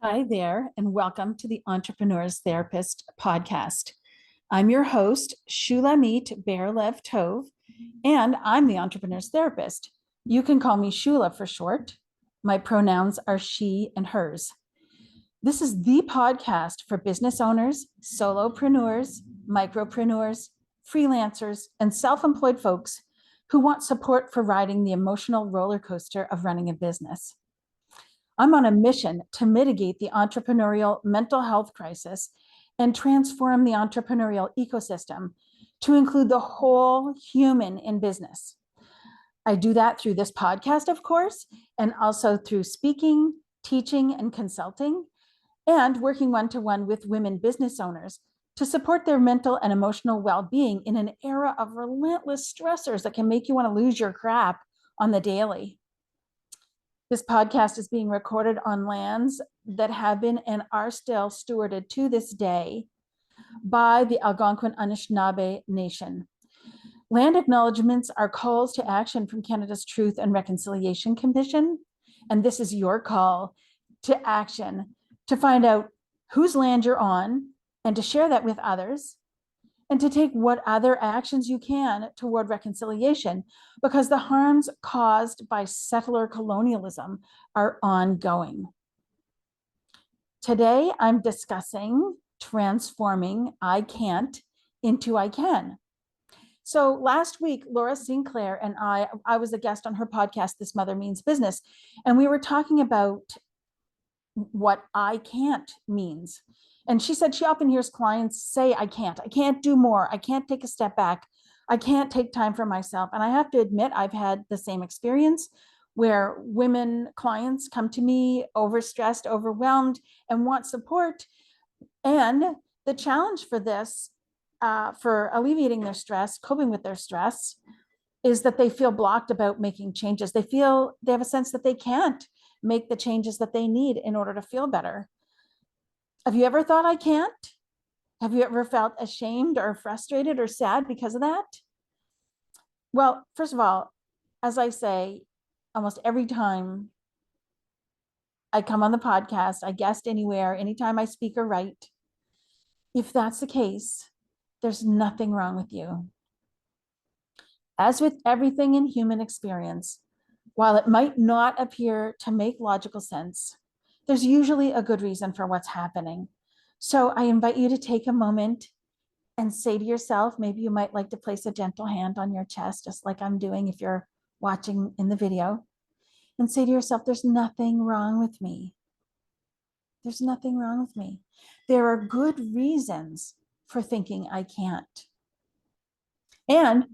Hi there, and welcome to the Entrepreneur's Therapist podcast. I'm your host, Shulamit Berlev Tov, and I'm the Entrepreneur's Therapist. You can call me Shula for short. My pronouns are she and hers. This is the podcast for business owners, solopreneurs, micropreneurs, freelancers, and self employed folks who want support for riding the emotional roller coaster of running a business. I'm on a mission to mitigate the entrepreneurial mental health crisis and transform the entrepreneurial ecosystem to include the whole human in business. I do that through this podcast, of course, and also through speaking, teaching, and consulting, and working one to one with women business owners to support their mental and emotional well being in an era of relentless stressors that can make you want to lose your crap on the daily. This podcast is being recorded on lands that have been and are still stewarded to this day by the Algonquin Anishinaabe Nation. Land acknowledgements are calls to action from Canada's Truth and Reconciliation Commission, and this is your call to action to find out whose land you're on and to share that with others and to take what other actions you can toward reconciliation, because the harms caused by settler colonialism are ongoing. Today, I'm discussing transforming I can't into I can. So last week, Laura Sinclair and I was a guest on her podcast, This Mother Means Business, and we were talking about what I can't means. And she said she often hears clients say, I can't do more. I can't take a step back. I can't take time for myself. And I have to admit, I've had the same experience where women clients come to me overstressed, overwhelmed, and want support. And the challenge for this, for alleviating their stress, coping with their stress, is that they feel blocked about making changes. They have a sense that they can't make the changes that they need in order to feel better. Have you ever thought I can't? Have you ever felt ashamed or frustrated or sad because of that? Well, first of all, as I say, almost every time I come on the podcast, I guest anywhere, anytime I speak or write, if that's the case, there's nothing wrong with you. As with everything in human experience, while it might not appear to make logical sense, there's usually a good reason for what's happening. So I invite you to take a moment and say to yourself, maybe you might like to place a gentle hand on your chest, just like I'm doing if you're watching in the video, and say to yourself, there's nothing wrong with me. There's nothing wrong with me. There are good reasons for thinking I can't. And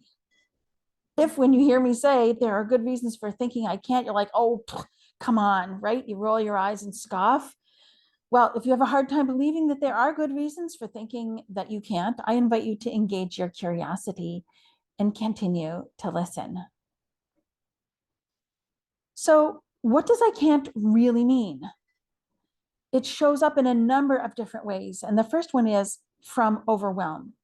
if when you hear me say there are good reasons for thinking I can't, you're like, oh, come on, right? You roll your eyes and scoff. Well, if you have a hard time believing that there are good reasons for thinking that you can't, I invite you to engage your curiosity and continue to listen. So, what does I can't really mean? It shows up in a number of different ways. And the first one is from overwhelm.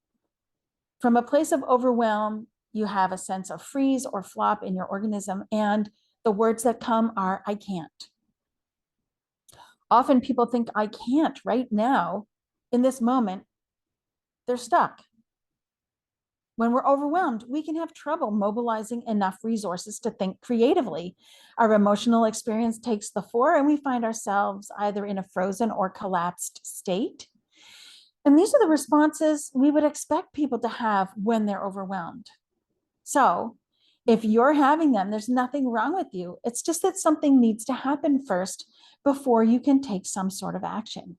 From a place of overwhelm, you have a sense of freeze or flop in your organism, and the words that come are, I can't. Often people think, I can't right now, in this moment, they're stuck. When we're overwhelmed, we can have trouble mobilizing enough resources to think creatively. Our emotional experience takes the fore, and we find ourselves either in a frozen or collapsed state. And these are the responses we would expect people to have when they're overwhelmed. So, if you're having them, there's nothing wrong with you. It's just that something needs to happen first before you can take some sort of action.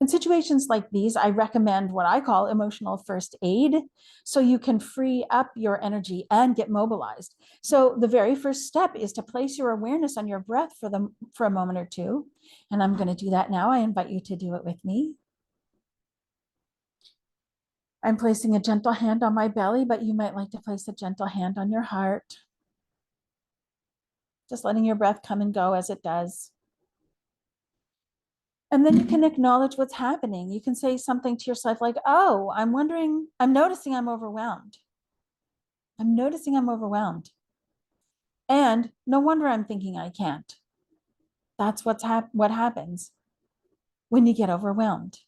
In situations like these, I recommend what I call emotional first aid, so you can free up your energy and get mobilized. So the very first step is to place your awareness on your breath for a moment or two. And I'm going to do that now. I invite you to do it with me. I'm placing a gentle hand on my belly, but you might like to place a gentle hand on your heart. Just letting your breath come and go as it does. And then you can acknowledge what's happening. You can say something to yourself like, oh, I'm noticing I'm overwhelmed. I'm noticing I'm overwhelmed. And no wonder I'm thinking I can't. That's what happens when you get overwhelmed.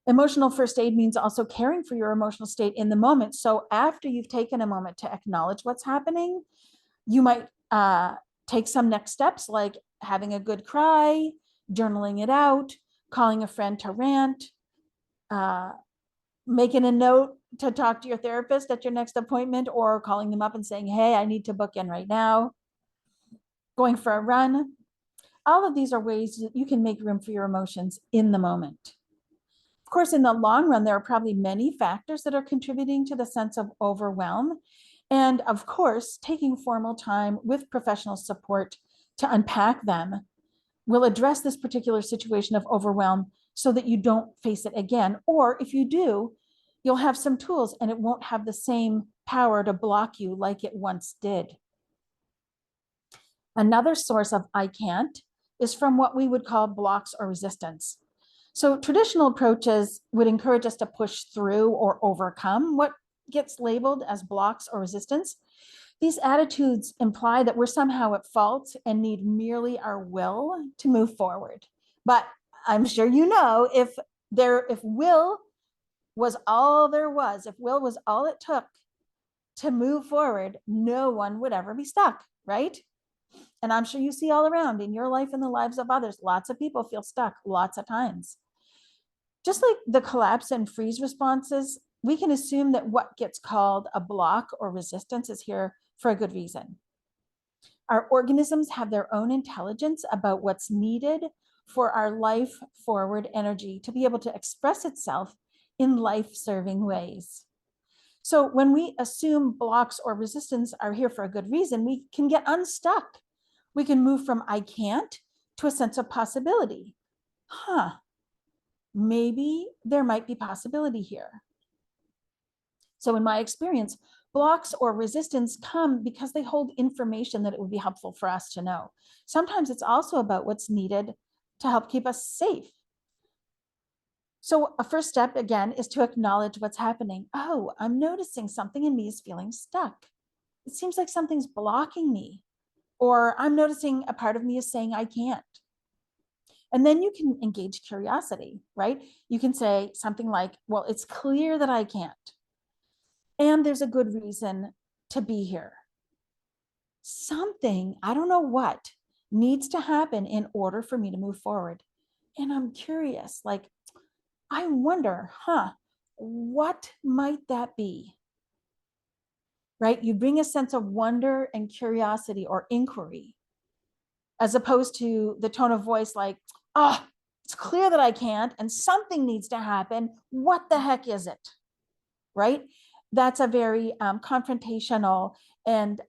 Emotional first aid means also caring for your emotional state in the moment. So after you've taken a moment to acknowledge what's happening, you might take some next steps like having a good cry, journaling it out, calling a friend to rant, making a note to talk to your therapist at your next appointment, or calling them up and saying, hey, I need to book in right now, going for a run. All of these are ways that you can make room for your emotions in the moment. Of course, in the long run, there are probably many factors that are contributing to the sense of overwhelm. And of course, taking formal time with professional support to unpack them will address this particular situation of overwhelm so that you don't face it again. Or if you do, you'll have some tools and it won't have the same power to block you like it once did. Another source of I can't is from what we would call blocks or resistance. So traditional approaches would encourage us to push through or overcome what gets labeled as blocks or resistance. These attitudes imply that we're somehow at fault and need merely our will to move forward. But I'm sure you know, if will was all there was, if will was all it took to move forward, no one would ever be stuck, right? And I'm sure you see all around in your life and the lives of others, lots of people feel stuck lots of times. Just like the collapse and freeze responses, we can assume that what gets called a block or resistance is here for a good reason. Our organisms have their own intelligence about what's needed for our life forward energy to be able to express itself in life-serving ways. So when we assume blocks or resistance are here for a good reason, we can get unstuck. We can move from I can't to a sense of possibility. Maybe there might be possibility here. So in my experience, blocks or resistance come because they hold information that it would be helpful for us to know. Sometimes it's also about what's needed to help keep us safe. So a first step, again, is to acknowledge what's happening. Oh, I'm noticing something in me is feeling stuck. It seems like something's blocking me. Or I'm noticing a part of me is saying I can't. And then you can engage curiosity, right? You can say something like, well, it's clear that I can't. And there's a good reason to be here. Something, I don't know what, needs to happen in order for me to move forward. And I'm curious, like, I wonder, what might that be? Right? You bring a sense of wonder and curiosity or inquiry, as opposed to the tone of voice like, oh, it's clear that I can't, and something needs to happen. What the heck is it? Right? That's a very confrontational and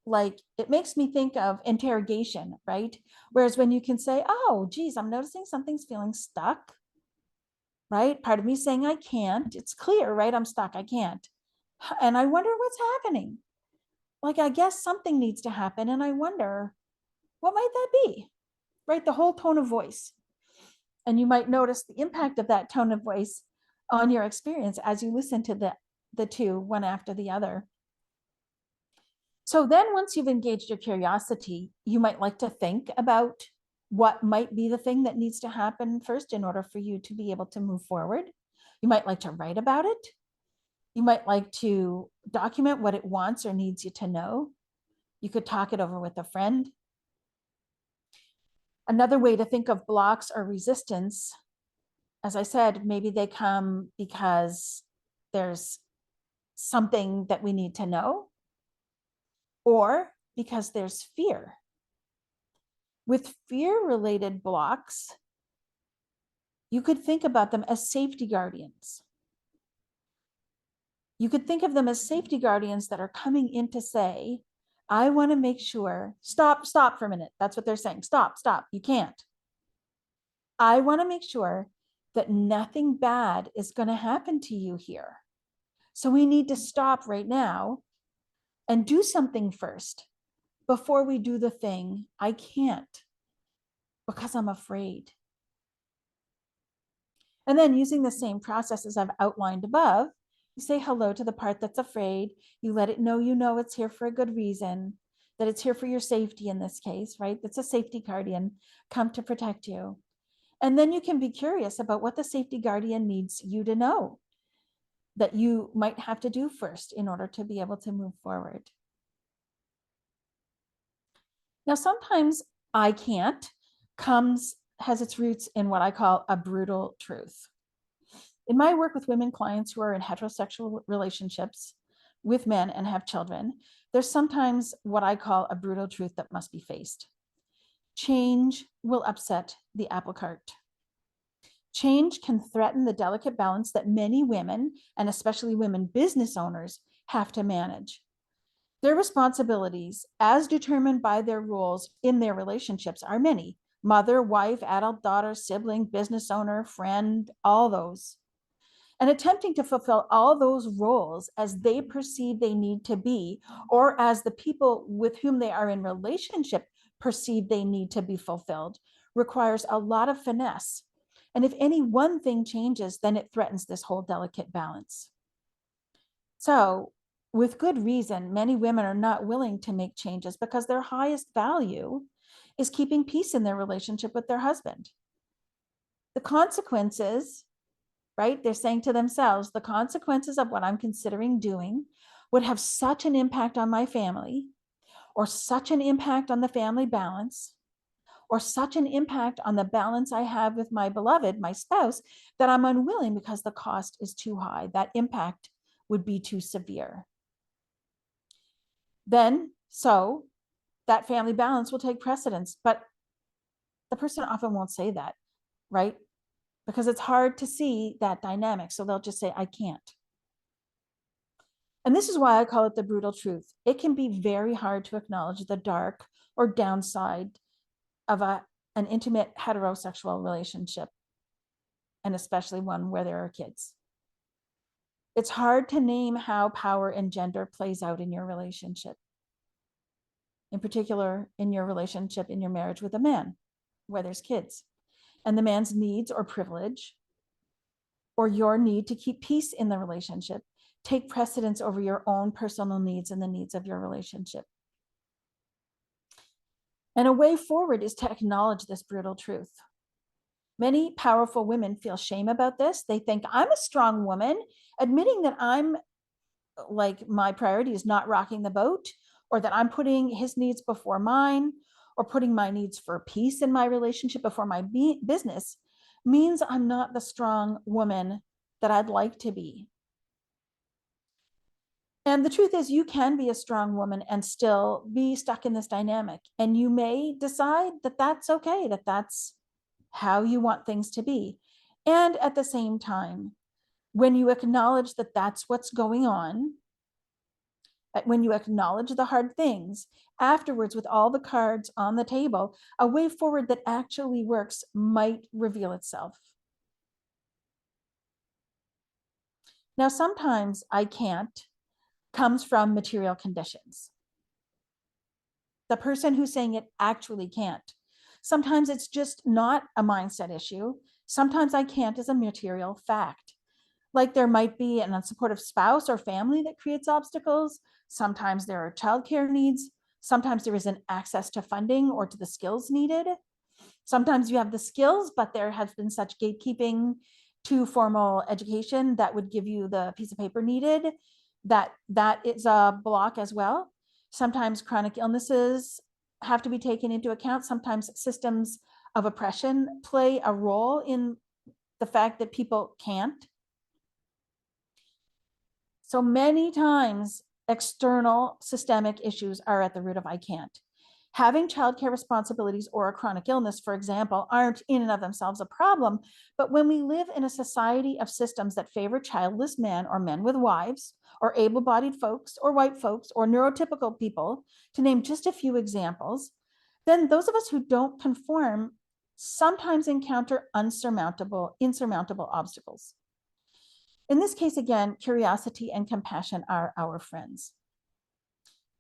like it makes me think of interrogation, right? Whereas when you can say, oh, geez, I'm noticing something's feeling stuck, right? Part of me saying I can't, it's clear, right? I'm stuck, I can't. And I wonder what's happening. Like, I guess something needs to happen. And I wonder, what might that be? Right? The whole tone of voice. And you might notice the impact of that tone of voice on your experience as you listen to the two, one after the other. So then once you've engaged your curiosity, you might like to think about what might be the thing that needs to happen first in order for you to be able to move forward. You might like to write about it. You might like to document what it wants or needs you to know. You could talk it over with a friend. Another way to think of blocks or resistance, as I said, maybe they come because there's something that we need to know, or because there's fear. With fear-related blocks, you could think about them as safety guardians. You could think of them as safety guardians that are coming in to say, I want to make sure, stop for a minute. That's what they're saying. Stop, you can't. I want to make sure that nothing bad is going to happen to you here. So we need to stop right now and do something first before we do the thing I can't because I'm afraid. And then using the same processes I've outlined above, you say hello to the part that's afraid. You let it know it's here for a good reason. that it's here for your safety in this case, right? It's a safety guardian come to protect you. And then you can be curious about what the safety guardian needs you to know that you might have to do first in order to be able to move forward. Now, sometimes I can't has its roots in what I call a brutal truth. In my work with women clients who are in heterosexual relationships with men and have children, there's sometimes what I call a brutal truth that must be faced. Change will upset the apple cart. Change can threaten the delicate balance that many women, and especially women business owners, have to manage. Their responsibilities, as determined by their roles in their relationships, are many: mother, wife, adult daughter, sibling, business owner, friend, all those. And attempting to fulfill all those roles as they perceive they need to be, or as the people with whom they are in relationship perceive they need to be fulfilled, requires a lot of finesse. And if any one thing changes, then it threatens this whole delicate balance. So, with good reason, many women are not willing to make changes because their highest value is keeping peace in their relationship with their husband. The consequences, right? They're saying to themselves, the consequences of what I'm considering doing would have such an impact on my family, or such an impact on the family balance, or such an impact on the balance I have with my beloved, my spouse, that I'm unwilling because the cost is too high. That impact would be too severe. Then, so that family balance will take precedence, but the person often won't say that, right? Because it's hard to see that dynamic. So they'll just say, I can't. And this is why I call it the brutal truth. It can be very hard to acknowledge the dark or downside of an intimate heterosexual relationship, and especially one where there are kids. It's hard to name how power and gender plays out in your relationship, in particular in your relationship, in your marriage with a man where there's kids, and the man's needs or privilege, or your need to keep peace in the relationship, take precedence over your own personal needs and the needs of your relationship. And a way forward is to acknowledge this brutal truth. Many powerful women feel shame about this. They think, I'm a strong woman. Admitting that I'm like, my priority is not rocking the boat, or that I'm putting his needs before mine, or putting my needs for peace in my relationship before my business, means I'm not the strong woman that I'd like to be. And the truth is, you can be a strong woman and still be stuck in this dynamic. And you may decide that that's okay, that that's how you want things to be. And at the same time, when you acknowledge that that's what's going on, when you acknowledge the hard things, afterwards, with all the cards on the table, a way forward that actually works might reveal itself. Now, sometimes I can't comes from material conditions. The person who's saying it actually can't. Sometimes it's just not a mindset issue. Sometimes I can't is a material fact. Like there might be an unsupportive spouse or family that creates obstacles. Sometimes there are childcare needs. Sometimes there isn't access to funding or to the skills needed. Sometimes you have the skills, but there has been such gatekeeping to formal education that would give you the piece of paper needed that is a block as well. Sometimes chronic illnesses have to be taken into account. Sometimes systems of oppression play a role in the fact that people can't. So many times, external systemic issues are at the root of I can't. Having childcare responsibilities or a chronic illness, for example, aren't in and of themselves a problem. But when we live in a society of systems that favor childless men or men with wives, or able-bodied folks, or white folks, or neurotypical people, to name just a few examples, then those of us who don't conform sometimes encounter insurmountable obstacles. In this case, again, curiosity and compassion are our friends.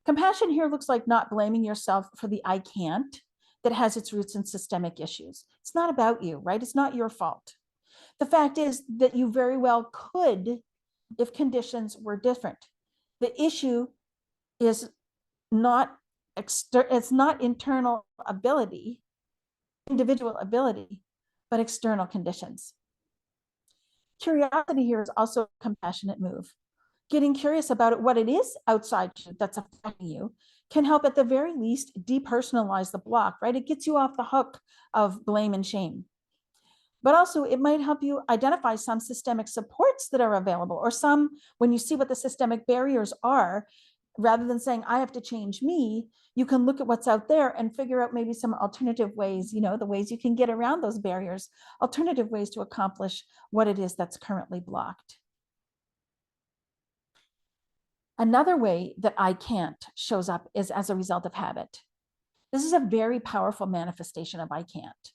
Compassion here looks like not blaming yourself for the I can't that has its roots in systemic issues. It's not about you, right? It's not your fault. The fact is that you very well could if conditions were different. The issue is not it's not internal ability, individual ability, but external conditions. Curiosity here is also a compassionate move. Getting curious about what it is outside you that's affecting you can help at the very least depersonalize the block, right? It gets you off the hook of blame and shame. But also it might help you identify some systemic supports that are available, or some, when you see what the systemic barriers are, rather than saying, I have to change me, you can look at what's out there and figure out maybe some alternative ways, the ways you can get around those barriers, alternative ways to accomplish what it is that's currently blocked. Another way that I can't shows up is as a result of habit. This is a very powerful manifestation of I can't.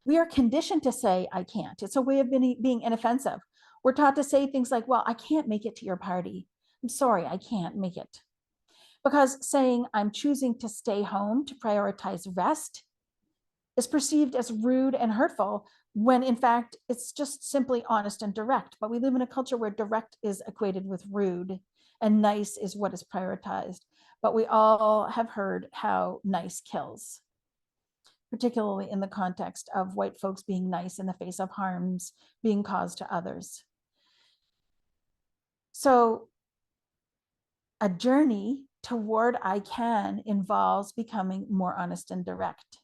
We are conditioned to say, I can't. It's a way of being inoffensive. We're taught to say things like, well, I can't make it to your party. I'm sorry, I can't make it. Because saying I'm choosing to stay home to prioritize rest is perceived as rude and hurtful, when in fact, it's just simply honest and direct. But we live in a culture where direct is equated with rude and nice is what is prioritized. But we all have heard how nice kills, particularly in the context of white folks being nice in the face of harms being caused to others. So a journey toward I can involves becoming more honest and direct.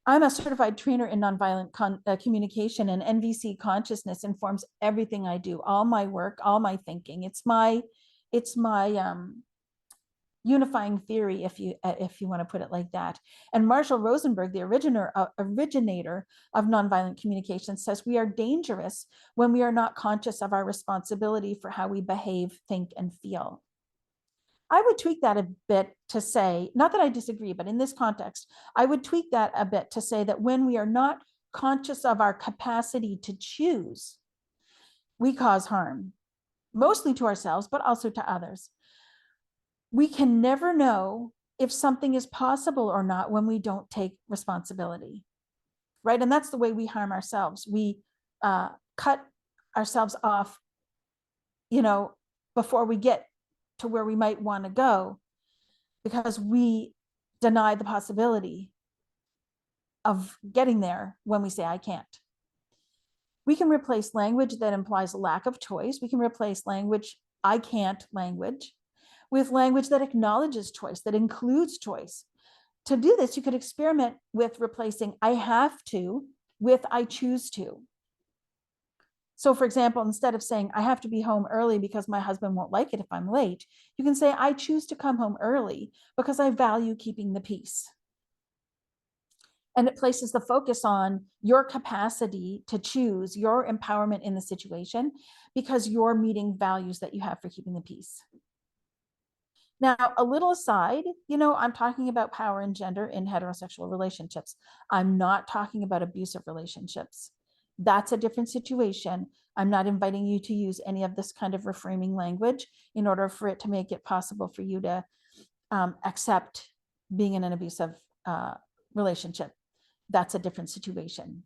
I'm a certified trainer in nonviolent communication, and NVC consciousness informs everything I do, all my work, all my thinking. It's my unifying theory, if you want to put it like that. And Marshall Rosenberg, the originator of nonviolent communication, says we are dangerous when we are not conscious of our responsibility for how we behave, think, and feel. I would tweak that a bit to say, not that I disagree, but in this context, I would tweak that a bit to say that when we are not conscious of our capacity to choose, we cause harm, mostly to ourselves, but also to others. We can never know if something is possible or not when we don't take responsibility, right? And that's the way we harm ourselves. We cut ourselves off, before we get to where we might want to go, because we deny the possibility of getting there when we say, I can't. We can replace language that implies lack of choice. We can replace language, I can't language, with language that acknowledges choice, that includes choice. To do this, you could experiment with replacing I have to with I choose to. So for example, instead of saying I have to be home early because my husband won't like it if I'm late, you can say I choose to come home early because I value keeping the peace. And it places the focus on your capacity to choose, your empowerment in the situation, because you're meeting values that you have for keeping the peace. Now, a little aside, I'm talking about power and gender in heterosexual relationships. I'm not talking about abusive relationships. That's a different situation. I'm not inviting you to use any of this kind of reframing language in order for it to make it possible for you to accept being in an abusive relationship. That's a different situation.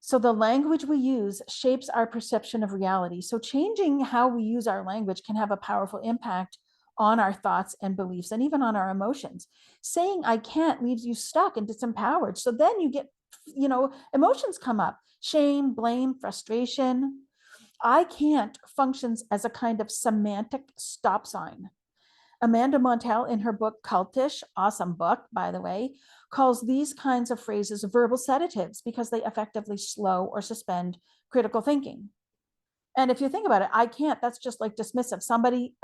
So the language we use shapes our perception of reality. So changing how we use our language can have a powerful impact on our thoughts and beliefs, and even on our emotions. Saying I can't leaves you stuck and disempowered. So then you get, emotions come up: shame, blame, frustration. I can't functions as a kind of semantic stop sign. Amanda Montell, in her book Cultish, awesome book, by the way, calls these kinds of phrases verbal sedatives because they effectively slow or suspend critical thinking. And if you think about it, I can't, that's just like dismissive. Somebody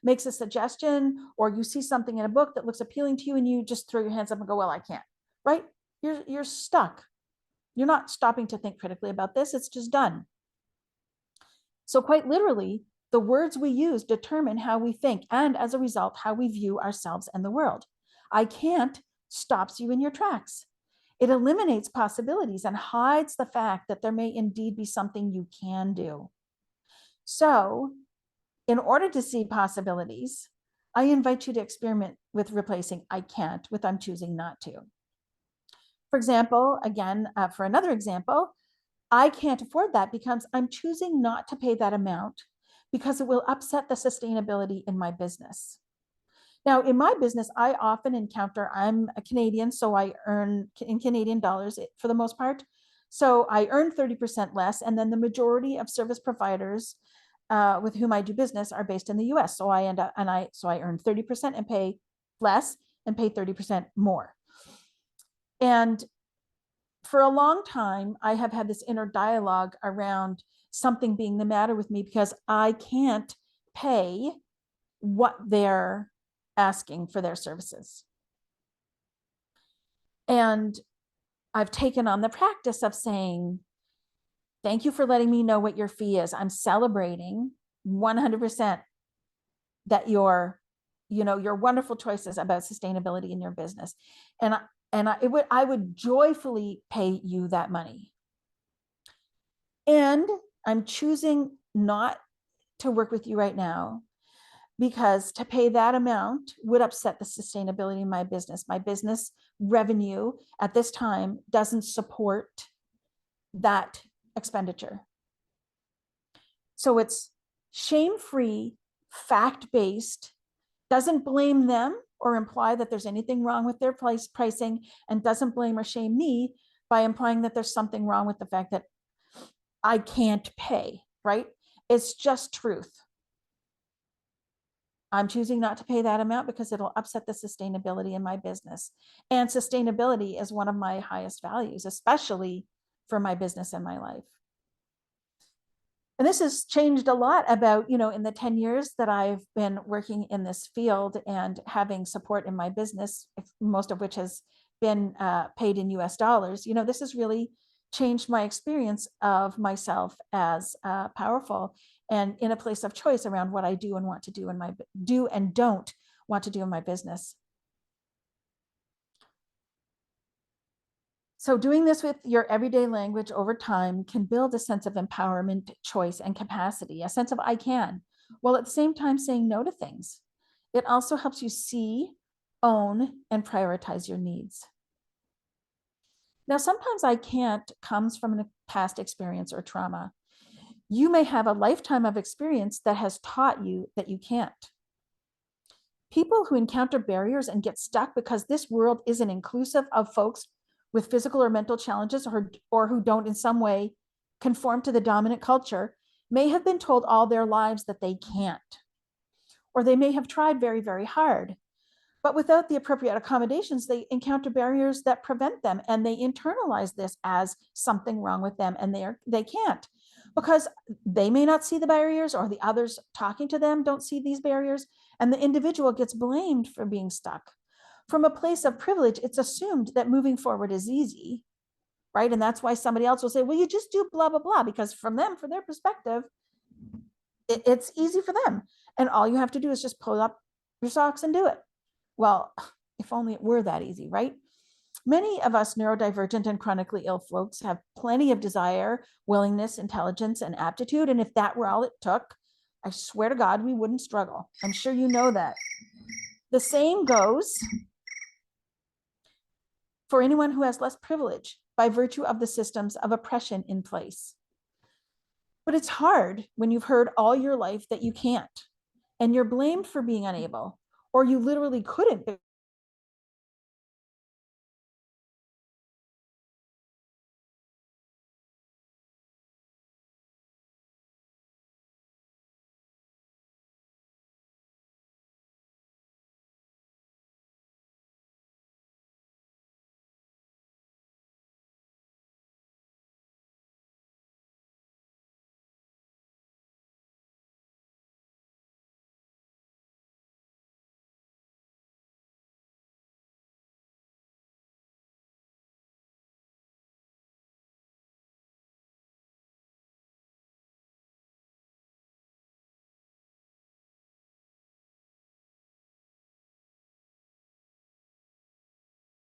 makes a suggestion, or you see something in a book that looks appealing to you and you just throw your hands up and go, well, I can't, right? You're stuck. You're not stopping to think critically about this. It's just done. So quite literally, the words we use determine how we think, and as a result, how we view ourselves and the world. I can't stops you in your tracks. It eliminates possibilities and hides the fact that there may indeed be something you can do. So, in order to see possibilities, I invite you to experiment with replacing I can't with I'm choosing not to. For example, again, for another example, I can't afford that becomes I'm choosing not to pay that amount because it will upset the sustainability in my business. Now, in my business, I often encounter, I'm a Canadian, so I earn in Canadian dollars for the most part. So I earn 30% less, and then the majority of service providers with whom I do business are based in the US. So I end up, so I earn 30% and pay less and pay 30% more. And for a long time, I have had this inner dialogue around something being the matter with me because I can't pay what they're asking for their services. And I've taken on the practice of saying, thank you for letting me know what your fee is. I'm celebrating 100% that your wonderful choices about sustainability in your business. And I would joyfully pay you that money. And I'm choosing not to work with you right now because to pay that amount would upset the sustainability of my business. My business revenue at this time doesn't support that expenditure. So it's shame-free, fact-based, doesn't blame them or imply that there's anything wrong with their pricing, and doesn't blame or shame me by implying that there's something wrong with the fact that I can't pay, right? It's just truth. I'm choosing not to pay that amount because it'll upset the sustainability in my business. And sustainability is one of my highest values, especially for my business and my life. And this has changed a lot about, in the 10 years that I've been working in this field and having support in my business, most of which has been paid in US dollars. This has really changed my experience of myself as powerful and in a place of choice around what I do and want to do in my do and don't want to do in my business. So doing this with your everyday language over time can build a sense of empowerment, choice, and capacity, a sense of I can, while at the same time saying no to things. It also helps you see, own, and prioritize your needs. Now, sometimes I can't comes from a past experience or trauma. You may have a lifetime of experience that has taught you that you can't. People who encounter barriers and get stuck because this world isn't inclusive of folks with physical or mental challenges or who don't in some way conform to the dominant culture may have been told all their lives that they can't, or they may have tried very, very hard. But without the appropriate accommodations, they encounter barriers that prevent them, and they internalize this as something wrong with them, and they can't, because they may not see the barriers, or the others talking to them don't see these barriers, and the individual gets blamed for being stuck. From a place of privilege, it's assumed that moving forward is easy, right? And that's why somebody else will say, well, you just do blah, blah, blah, because from their perspective, it's easy for them. And all you have to do is just pull up your socks and do it. Well, if only it were that easy, right? Many of us neurodivergent and chronically ill folks have plenty of desire, willingness, intelligence, and aptitude. And if that were all it took, I swear to God, we wouldn't struggle. I'm sure you know that. The same goes for anyone who has less privilege by virtue of the systems of oppression in place. But it's hard when you've heard all your life that you can't, and you're blamed for being unable, or you literally couldn't